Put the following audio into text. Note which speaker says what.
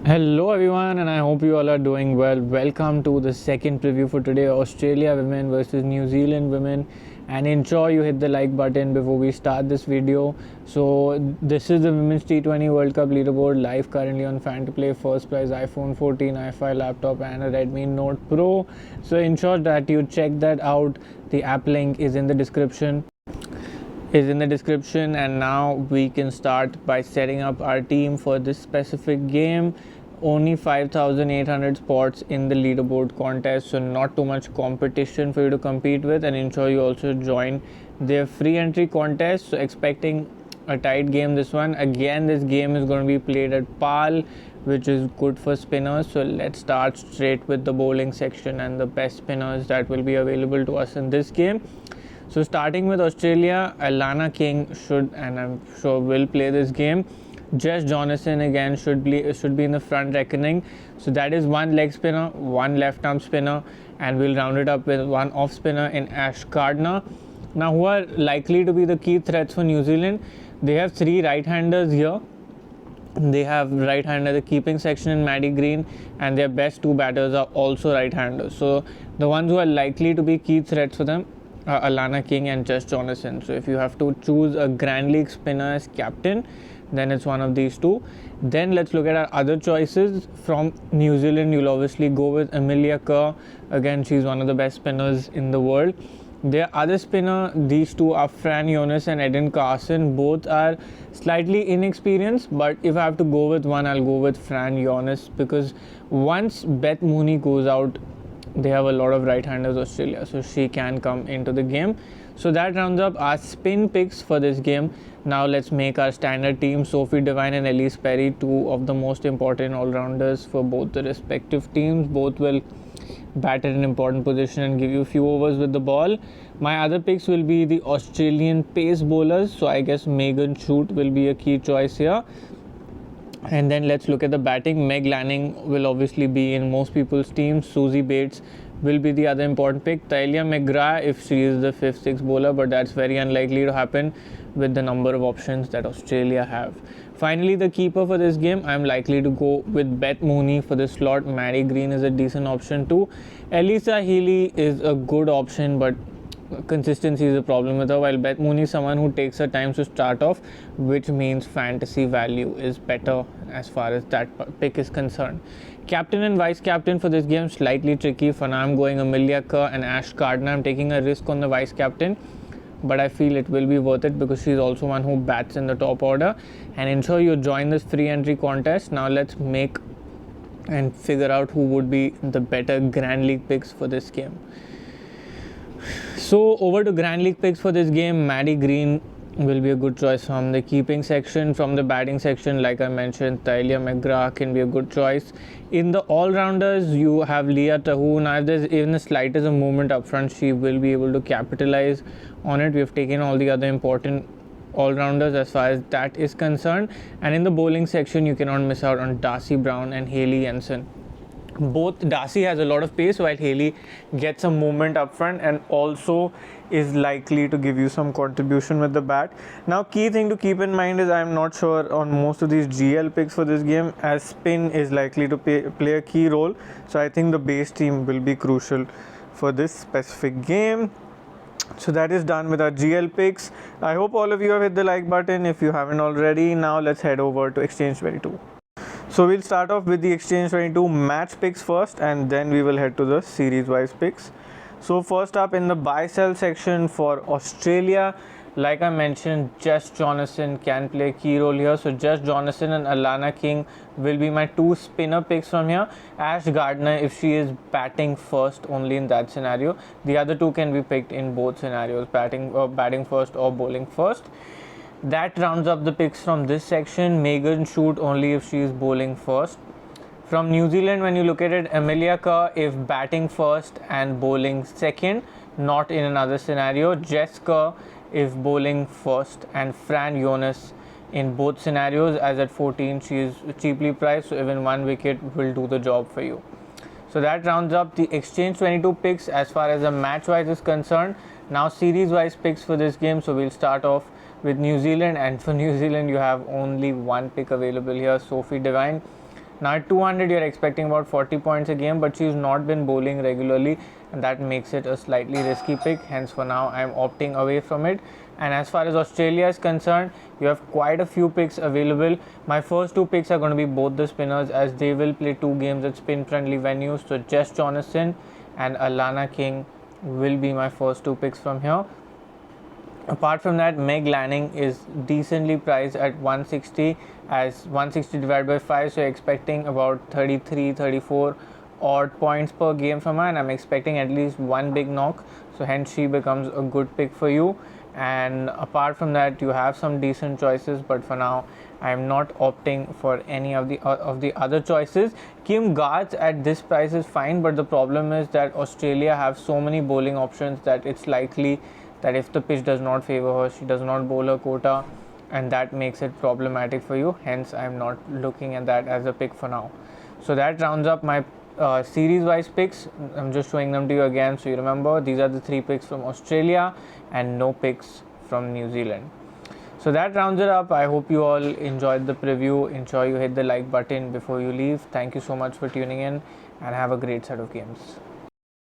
Speaker 1: Hello everyone, and I hope you all are doing well. Welcome to the second preview for today, Australia women versus New Zealand women. And ensure you hit the like button before we start this video. So this is the Women's T20 World Cup leaderboard live currently on Fan to Play. First prize iPhone 14, i5 laptop and a Redmi Note Pro. So ensure that you check that out. The app link is in the description. And now we can start by setting up our team for this specific game. Only 5,800 spots in the leaderboard contest, so not too much competition for you to compete with. And ensure you also join their free entry contest. So expecting a tight game, this one. Again, this game is going to be played at PAL, which is good for spinners. So let's start straight with the bowling section and the best spinners that will be available to us in this game. So starting with Australia, Alana King should, and I'm sure will play this game. Jess Jonathan again should be in the front reckoning. So that is one leg spinner, one left arm spinner, and we'll round it up with one off spinner in Ash Gardner. Now, who are likely to be the key threats for New Zealand? They have three right-handers here. They have right-hander the keeping section in Maddie Green, and their best two batters are also right-handers. So the ones who are likely to be key threats for them, Alana King and Jess Jonathan. So if you have to choose a Grand League spinner as captain, then it's one of these two. Then let's look at our other choices. From New Zealand, you'll obviously go with Amelia Kerr. Again, she's one of the best spinners in the world. Their other spinner, these two are Fran Jonas and Eden Carson. Both are slightly inexperienced, but if I have to go with one, I'll go with Fran Jonas, because once Beth Mooney goes out, they have a lot of right-handers, Australia, so she can come into the game. So that rounds up our spin picks for this game. Now let's make our standard team. Sophie Devine and Elise Perry, two of the most important all-rounders for both the respective teams. Both will bat at an important position and give you a few overs with the ball. My other picks will be the Australian pace bowlers, so I guess Megan Shute will be a key choice here. And then let's look at the batting. Meg Lanning will obviously be in most people's teams. Susie Bates will be the other important pick. Talia McGrath if she is the 5th, 6th bowler, but that's very unlikely to happen with the number of options that Australia have. Finally, the keeper for this game, I'm likely to go with Beth Mooney for this slot. Maddie Green is a decent option too. Elisa Healy is a good option, but consistency is a problem with her, while Beth Mooney is someone who takes her time to start off, which means fantasy value is better as far as that pick is concerned. Captain and vice captain for this game, slightly tricky. For now, I'm going Amelia Kerr and Ash Gardner. I'm taking a risk on the vice captain, but I feel it will be worth it because she's also one who bats in the top order. And ensure you join this free entry contest. Now let's make and figure out who would be the better Grand League picks for this game. So over to Grand League picks for this game. Maddie Green will be a good choice from the keeping section. From the batting section, like I mentioned, Talia McGrath can be a good choice. In the all-rounders, you have Leah Tahu. Now if there's even the slightest movement up front, she will be able to capitalize on it. We have taken all the other important all-rounders as far as that is concerned. And in the bowling section, you cannot miss out on Darcy Brown and Hayley Jensen. Both Darcy has a lot of pace, while Hayley gets some movement up front and also is likely to give you some contribution with the bat. Now, key thing to keep in mind is I'm not sure on most of these GL picks for this game, as spin is likely to play a key role. So I think the base team will be crucial for this specific game. So that is done with our GL picks. I hope all of you have hit the like button if you haven't already. Now let's head over to Exchange22. So we'll start off with the Exchange22 match picks first, and then we will head to the series wise picks. So first up in the buy sell section for Australia, like I mentioned, Jess Jonathan can play a key role here. So Jess Jonathan and Alana King will be my two spinner picks from here. Ash Gardner if she is batting first, only in that scenario. The other two can be picked in both scenarios, batting first or bowling first. That rounds up the picks from this section. Megan Shute only if she is bowling first. From New Zealand, when you look at it, Amelia Kerr if batting first and bowling second, not in another scenario. Jess Kerr if bowling first, and Fran Jonas in both scenarios, as at 14 she is cheaply priced, so even one wicket will do the job for you. So that rounds up the Exchange22 picks as far as the match wise is concerned. Now series wise picks for this game. So we'll start off with New Zealand, and for New Zealand you have only one pick available here, Sophie Devine. Now at 200 you're expecting about 40 points a game, but she's not been bowling regularly, and that makes it a slightly risky pick. Hence for now I'm opting away from it. And as far as Australia is concerned, you have quite a few picks available. My first two picks are going to be both the spinners, as they will play two games at spin friendly venues. So Jess Jonathan and Alana King will be my first two picks from here. Apart from that, Meg Lanning is decently priced at 160, as 160 divided by 5, so you're expecting about 33, 34 odd points per game from her, and I'm expecting at least one big knock, so hence she becomes a good pick for you. And apart from that, you have some decent choices, but for now I'm not opting for any of the other choices. Kim Garth at this price is fine, but the problem is that Australia have so many bowling options that it's likely that if the pitch does not favor her, she does not bowl her quota, and that makes it problematic for you. Hence I'm not looking at that as a pick for now. So that rounds up my series wise picks. I'm just showing them to you again so you remember. These are the 3 picks from Australia and no picks from New Zealand. So that rounds it up. I hope you all enjoyed the preview. Ensure you hit the like button before you leave. Thank you so much for tuning in, and have a great set of games.